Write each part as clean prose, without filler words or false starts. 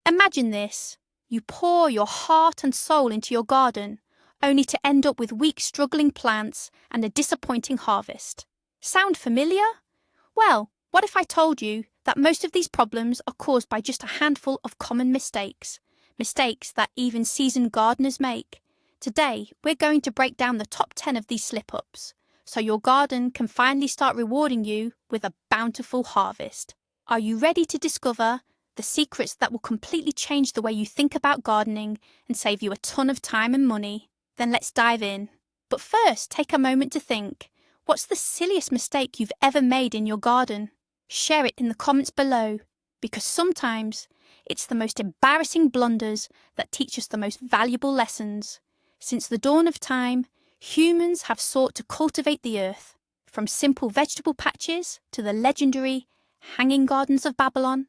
Imagine this. You pour your heart and soul into your garden, only to end up with weak, struggling plants and a disappointing harvest. Sound familiar? Well, what if I told you that most of these problems are caused by just a handful of common mistakes that even seasoned gardeners make? Today, we're going to break down the top 10 of these slip-ups, so your garden can finally start rewarding you with a bountiful harvest. Are you ready to discover the secrets that will completely change the way you think about gardening and save you a ton of time and money? Then let's dive in. But first, take a moment to think. What's the silliest mistake you've ever made in your garden? Share it in the comments below, because sometimes it's the most embarrassing blunders that teach us the most valuable lessons. Since the dawn of time, humans have sought to cultivate the earth, from simple vegetable patches to the legendary hanging gardens of Babylon.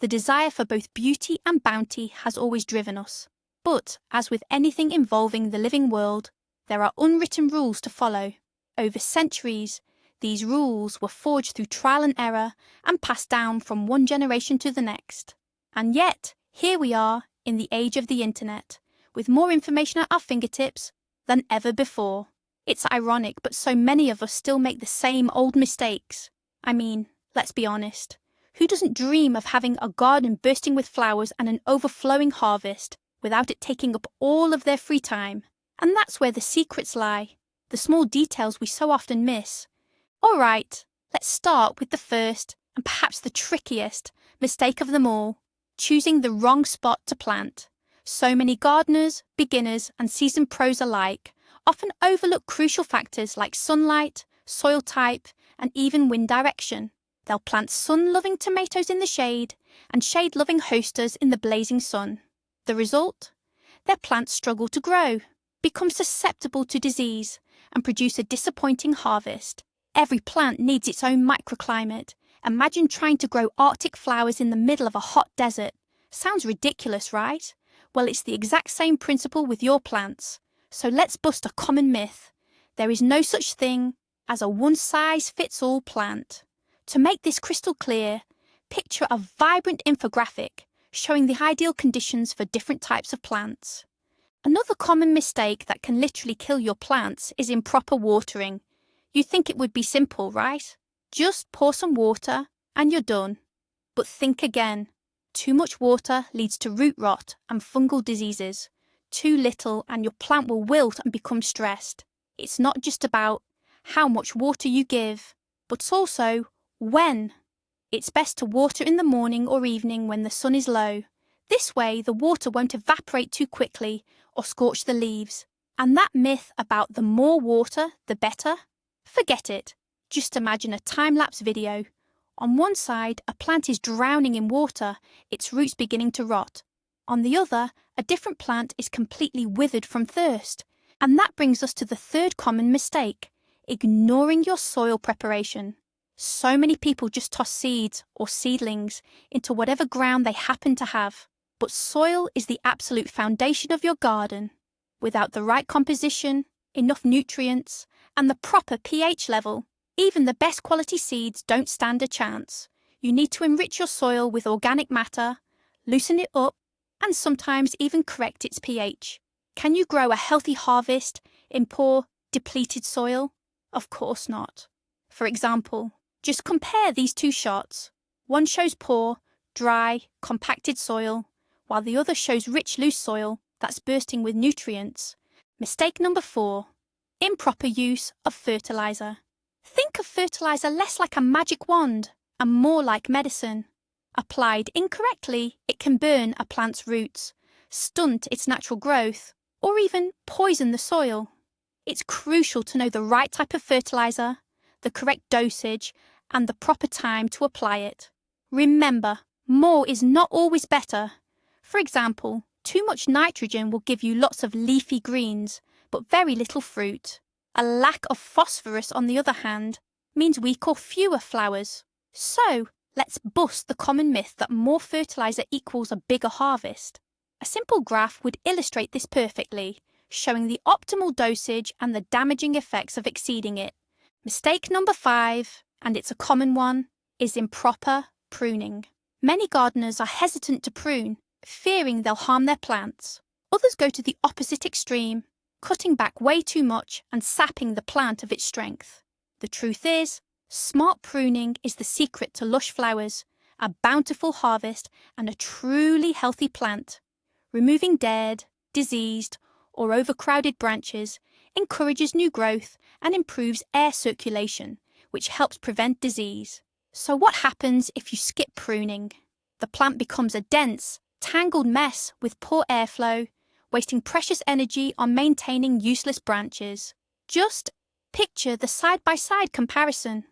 The desire for both beauty and bounty has always driven us. But, as with anything involving the living world, there are unwritten rules to follow. Over centuries, these rules were forged through trial and error and passed down from one generation to the next. And yet, here we are in the age of the internet, with more information at our fingertips than ever before. It's ironic, but so many of us still make the same old mistakes. I mean, let's be honest. Who doesn't dream of having a garden bursting with flowers and an overflowing harvest without it taking up all of their free time? And that's where the secrets lie, the small details we so often miss. All right, let's start with the first and perhaps the trickiest mistake of them all, choosing the wrong spot to plant. So many gardeners, beginners, and seasoned pros alike often overlook crucial factors like sunlight, soil type, and even wind direction. They'll plant sun-loving tomatoes in the shade and shade-loving hostas in the blazing sun. The result? Their plants struggle to grow, become susceptible to disease, and produce a disappointing harvest. Every plant needs its own microclimate. Imagine trying to grow Arctic flowers in the middle of a hot desert. Sounds ridiculous, right? Well, it's the exact same principle with your plants. So let's bust a common myth. There is no such thing as a one-size-fits-all plant. To make this crystal clear, picture a vibrant infographic showing the ideal conditions for different types of plants. Another common mistake that can literally kill your plants is improper watering. You think it would be simple, right? Just pour some water and you're done. But think again. Too much water leads to root rot and fungal diseases. Too little and your plant will wilt and become stressed. It's not just about how much water you give, but also when. It's best to water in the morning or evening when the sun is low. This way, the water won't evaporate too quickly or scorch the leaves. And that myth about the more water, the better? Forget it. Just imagine a time-lapse video. On one side, a plant is drowning in water, its roots beginning to rot. On the other, a different plant is completely withered from thirst. And that brings us to the third common mistake, ignoring your soil preparation. So many people just toss seeds or seedlings into whatever ground they happen to have. But soil is the absolute foundation of your garden. Without the right composition, enough nutrients, and the proper pH level, even the best quality seeds don't stand a chance. You need to enrich your soil with organic matter, loosen it up, and sometimes even correct its pH. Can you grow a healthy harvest in poor, depleted soil? Of course not. For example, just compare these two shots. One shows poor, dry, compacted soil, while the other shows rich, loose soil that's bursting with nutrients. Mistake number 4. Improper use of fertilizer. Think of fertilizer less like a magic wand and more like medicine. Applied incorrectly, it can burn a plant's roots, stunt its natural growth, or even poison the soil. It's crucial to know the right type of fertilizer, the correct dosage, and the proper time to apply it. Remember, more is not always better. For example, too much nitrogen will give you lots of leafy greens, but very little fruit. A lack of phosphorus, on the other hand, means weak or fewer flowers. So, let's bust the common myth that more fertilizer equals a bigger harvest. A simple graph would illustrate this perfectly, showing the optimal dosage and the damaging effects of exceeding it. Mistake number 5, and it's a common one, is improper pruning. Many gardeners are hesitant to prune fearing they'll harm their plants. Others go to the opposite extreme, cutting back way too much and sapping the plant of its strength. The truth is, smart pruning is the secret to lush flowers, a bountiful harvest, and a truly healthy plant. Removing dead, diseased, or overcrowded branches encourages new growth and improves air circulation, which helps prevent disease. So what happens if you skip pruning? The plant becomes a dense, tangled mess with poor airflow, wasting precious energy on maintaining useless branches. Just picture the side-by-side comparison.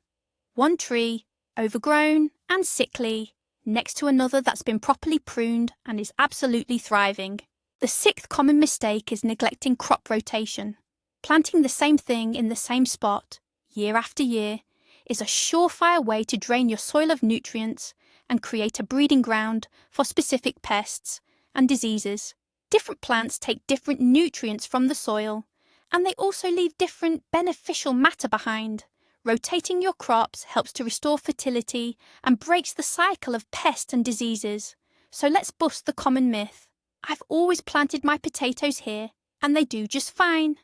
One tree, overgrown and sickly, next to another that's been properly pruned and is absolutely thriving. The sixth common mistake is neglecting crop rotation. Planting the same thing in the same spot, year after year, is a surefire way to drain your soil of nutrients and create a breeding ground for specific pests and diseases. Different plants take different nutrients from the soil, and they also leave different beneficial matter behind. Rotating your crops helps to restore fertility and breaks the cycle of pests and diseases. So let's bust the common myth. I've always planted my potatoes here, and they do just fine.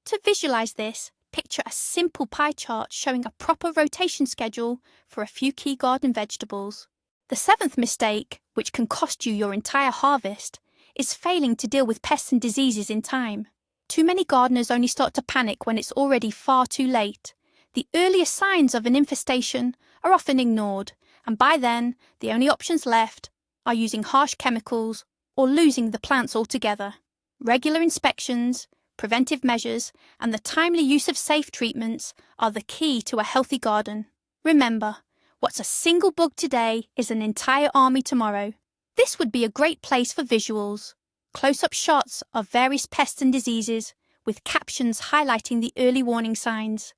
To visualize this, picture a simple pie chart showing a proper rotation schedule for a few key garden vegetables. The seventh mistake, which can cost you your entire harvest, is failing to deal with pests and diseases in time. Too many gardeners only start to panic when it's already far too late. The earliest signs of an infestation are often ignored, and by then, the only options left are using harsh chemicals or losing the plants altogether. Regular inspections, preventive measures, and the timely use of safe treatments are the key to a healthy garden. Remember, what's a single bug today is an entire army tomorrow. This would be a great place for visuals. Close-up shots of various pests and diseases with captions highlighting the early warning signs.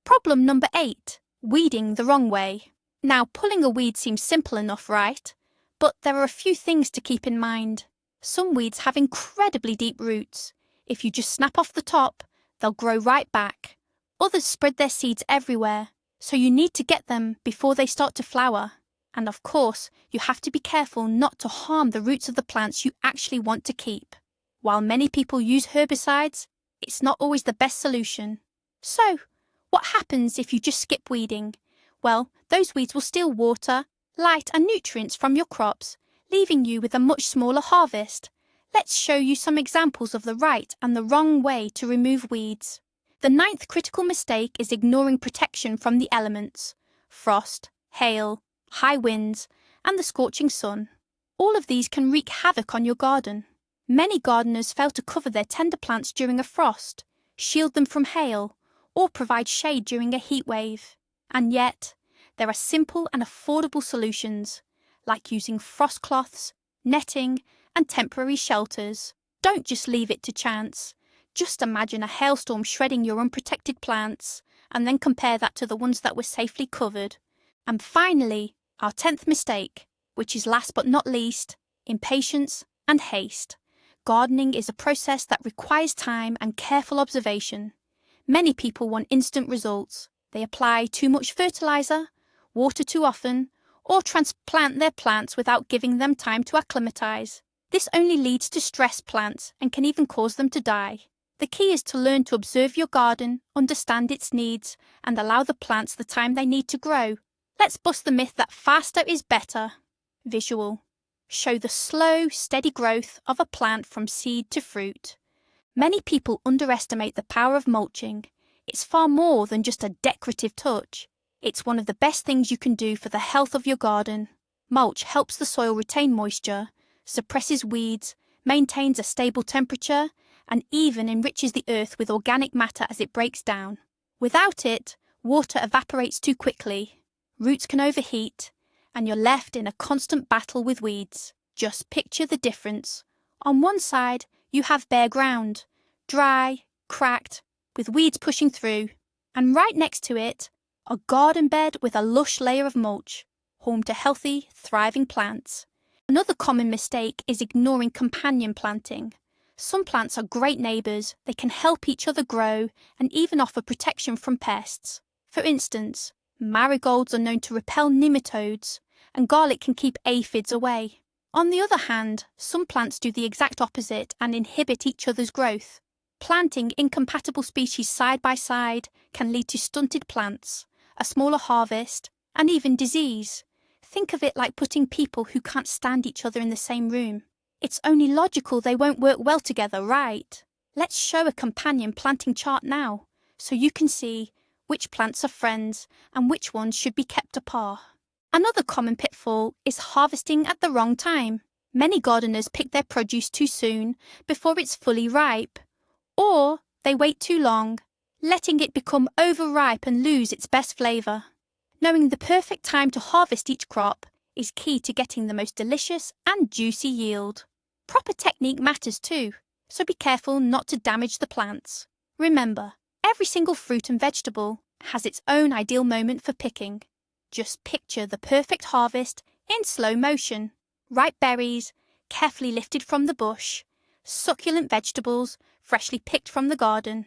Problem number 8. Weeding the wrong way. Now, pulling a weed seems simple enough, right? But there are a few things to keep in mind. Some weeds have incredibly deep roots. If you just snap off the top, they'll grow right back. Others spread their seeds everywhere, so you need to get them before they start to flower. And of course, you have to be careful not to harm the roots of the plants you actually want to keep. While many people use herbicides, it's not always the best solution. So, what happens if you just skip weeding? Well, those weeds will steal water, light and nutrients from your crops, leaving you with a much smaller harvest. Let's show you some examples of the right and the wrong way to remove weeds. The 9th critical mistake is ignoring protection from the elements: frost, hail, high winds, and the scorching sun. All of these can wreak havoc on your garden. Many gardeners fail to cover their tender plants during a frost, shield them from hail, or provide shade during a heat wave. And yet, there are simple and affordable solutions, like using frost cloths, netting, and temporary shelters. Don't just leave it to chance. Just imagine a hailstorm shredding your unprotected plants, and then compare that to the ones that were safely covered. And finally, our 10th mistake, which is last but not least, impatience and haste. Gardening is a process that requires time and careful observation. Many people want instant results. They apply too much fertilizer, water too often, or transplant their plants without giving them time to acclimatize. This only leads to stressed plants and can even cause them to die. The key is to learn to observe your garden, understand its needs, and allow the plants the time they need to grow. Let's bust the myth that faster is better. Visual. Show the slow, steady growth of a plant from seed to fruit. Many people underestimate the power of mulching. It's far more than just a decorative touch. It's one of the best things you can do for the health of your garden. Mulch helps the soil retain moisture, suppresses weeds, maintains a stable temperature, and even enriches the earth with organic matter as it breaks down. Without it, water evaporates too quickly, roots can overheat, and you're left in a constant battle with weeds. Just picture the difference. On one side, you have bare ground, dry, cracked, with weeds pushing through, and right next to it, a garden bed with a lush layer of mulch, home to healthy, thriving plants. Another common mistake is ignoring companion planting. Some plants are great neighbours, they can help each other grow and even offer protection from pests. For instance, marigolds are known to repel nematodes, and garlic can keep aphids away. On the other hand, some plants do the exact opposite and inhibit each other's growth. Planting incompatible species side by side can lead to stunted plants, a smaller harvest, and even disease. Think of it like putting people who can't stand each other in the same room. It's only logical they won't work well together, right? Let's show a companion planting chart now, so you can see which plants are friends and which ones should be kept apart. Another common pitfall is harvesting at the wrong time. Many gardeners pick their produce too soon, before it's fully ripe. Or they wait too long, letting it become overripe and lose its best flavour. Knowing the perfect time to harvest each crop is key to getting the most delicious and juicy yield. Proper technique matters too, so be careful not to damage the plants. Remember, every single fruit and vegetable has its own ideal moment for picking. Just picture the perfect harvest in slow motion. Ripe berries, carefully lifted from the bush, succulent vegetables, freshly picked from the garden.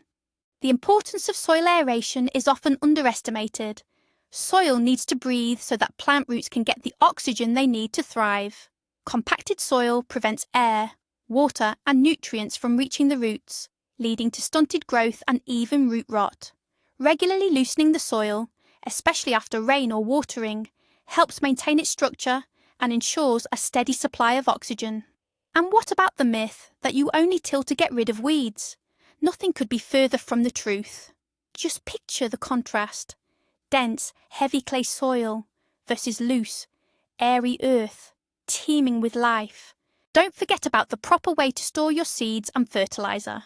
The importance of soil aeration is often underestimated. Soil needs to breathe so that plant roots can get the oxygen they need to thrive. Compacted soil prevents air, water, and nutrients from reaching the roots, leading to stunted growth and even root rot. Regularly loosening the soil, especially after rain or watering, helps maintain its structure and ensures a steady supply of oxygen. And what about the myth that you only till to get rid of weeds? Nothing could be further from the truth. Just picture the contrast. Dense, heavy clay soil versus loose, airy earth, teeming with life. Don't forget about the proper way to store your seeds and fertilizer.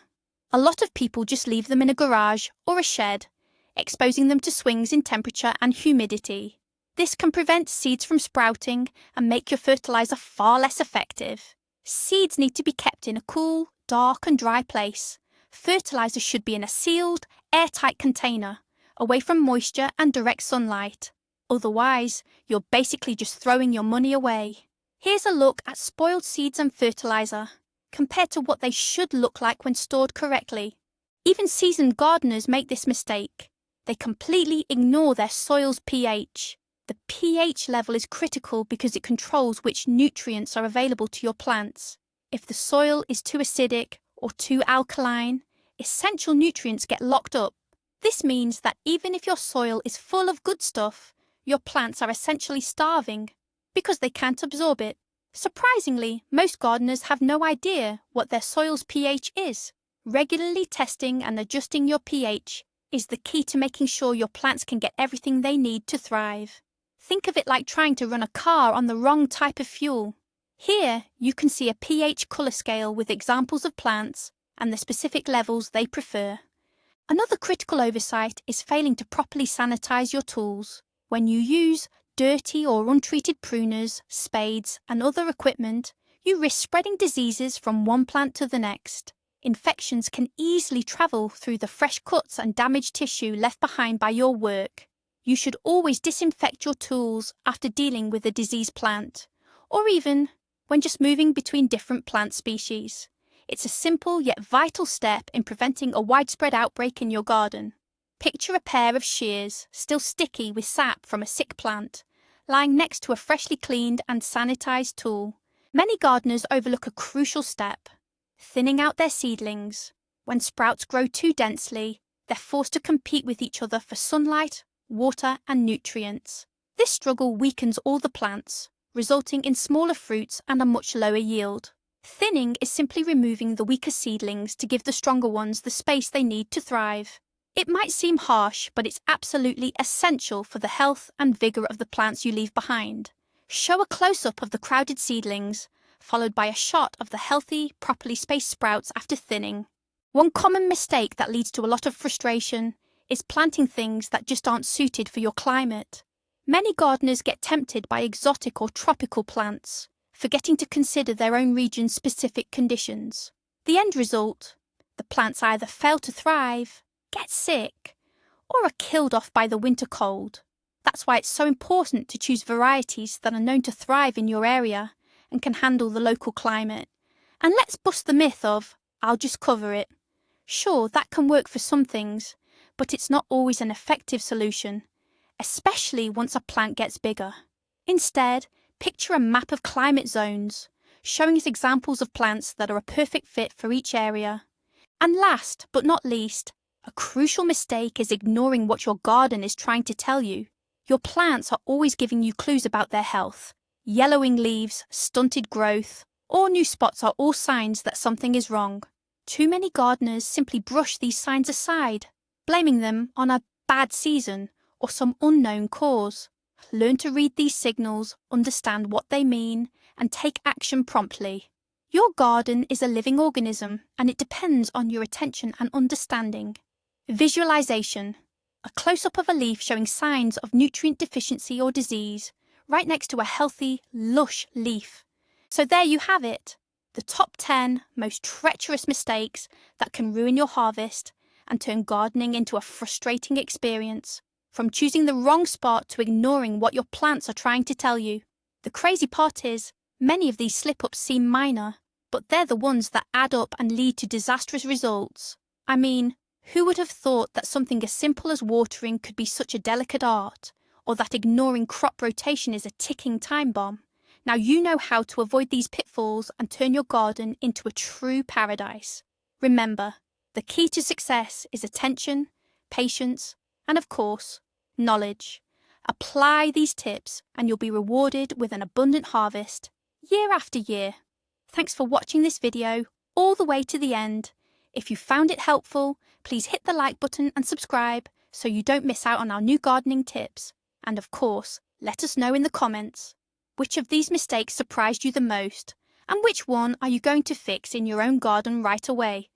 A lot of people just leave them in a garage or a shed, exposing them to swings in temperature and humidity. This can prevent seeds from sprouting and make your fertilizer far less effective. Seeds need to be kept in a cool, dark and dry place. Fertilizer should be in a sealed, airtight container, away from moisture and direct sunlight. Otherwise, you're basically just throwing your money away. Here's a look at spoiled seeds and fertilizer, compared to what they should look like when stored correctly. Even seasoned gardeners make this mistake. They completely ignore their soil's pH. The pH level is critical because it controls which nutrients are available to your plants. If the soil is too acidic or too alkaline, essential nutrients get locked up. This means that even if your soil is full of good stuff, your plants are essentially starving because they can't absorb it. Surprisingly, most gardeners have no idea what their soil's pH is. Regularly testing and adjusting your pH is the key to making sure your plants can get everything they need to thrive. Think of it like trying to run a car on the wrong type of fuel. Here, you can see a pH colour scale with examples of plants and the specific levels they prefer. Another critical oversight is failing to properly sanitize your tools. When you use dirty or untreated pruners, spades, and other equipment, you risk spreading diseases from one plant to the next. Infections can easily travel through the fresh cuts and damaged tissue left behind by your work. You should always disinfect your tools after dealing with a diseased plant, or even when just moving between different plant species. It's a simple yet vital step in preventing a widespread outbreak in your garden. Picture a pair of shears, still sticky with sap from a sick plant, lying next to a freshly cleaned and sanitized tool. Many gardeners overlook a crucial step: thinning out their seedlings. When sprouts grow too densely, they're forced to compete with each other for sunlight, water, and nutrients. This struggle weakens all the plants, resulting in smaller fruits and a much lower yield. Thinning is simply removing the weaker seedlings to give the stronger ones the space they need to thrive. It might seem harsh, but it's absolutely essential for the health and vigour of the plants you leave behind. Show a close-up of the crowded seedlings, followed by a shot of the healthy, properly spaced sprouts after thinning. One common mistake that leads to a lot of frustration is planting things that just aren't suited for your climate. Many gardeners get tempted by exotic or tropical plants, forgetting to consider their own region's specific conditions. The end result: the plants either fail to thrive, get sick, or are killed off by the winter cold. That's why it's so important to choose varieties that are known to thrive in your area and can handle the local climate. And let's bust the myth of, "I'll just cover it." Sure, that can work for some things, but it's not always an effective solution, especially once a plant gets bigger. Instead, Picture a map of climate zones, showing us examples of plants that are a perfect fit for each area. And last but not least, a crucial mistake is ignoring what your garden is trying to tell you. Your plants are always giving you clues about their health. Yellowing leaves, stunted growth, or new spots are all signs that something is wrong. Too many gardeners simply brush these signs aside, blaming them on a bad season or some unknown cause. Learn to read these signals, understand what they mean, and take action promptly. Your garden is a living organism, and it depends on your attention and understanding. Visualization. A close-up of a leaf showing signs of nutrient deficiency or disease, right next to a healthy, lush leaf. So there you have it, the top 10 most treacherous mistakes that can ruin your harvest and turn gardening into a frustrating experience, from choosing the wrong spot to ignoring what your plants are trying to tell you. The crazy part is, many of these slip-ups seem minor, but they're the ones that add up and lead to disastrous results. I mean, who would have thought that something as simple as watering could be such a delicate art, or that ignoring crop rotation is a ticking time bomb? Now you know how to avoid these pitfalls and turn your garden into a true paradise. Remember, the key to success is attention, patience, and of course, knowledge. Apply these tips and you'll be rewarded with an abundant harvest year after year. Thanks for watching this video all the way to the end. If you found it helpful, please hit the like button and subscribe so you don't miss out on our new gardening tips. And of course, let us know in the comments, which of these mistakes surprised you the most, and which one are you going to fix in your own garden right away?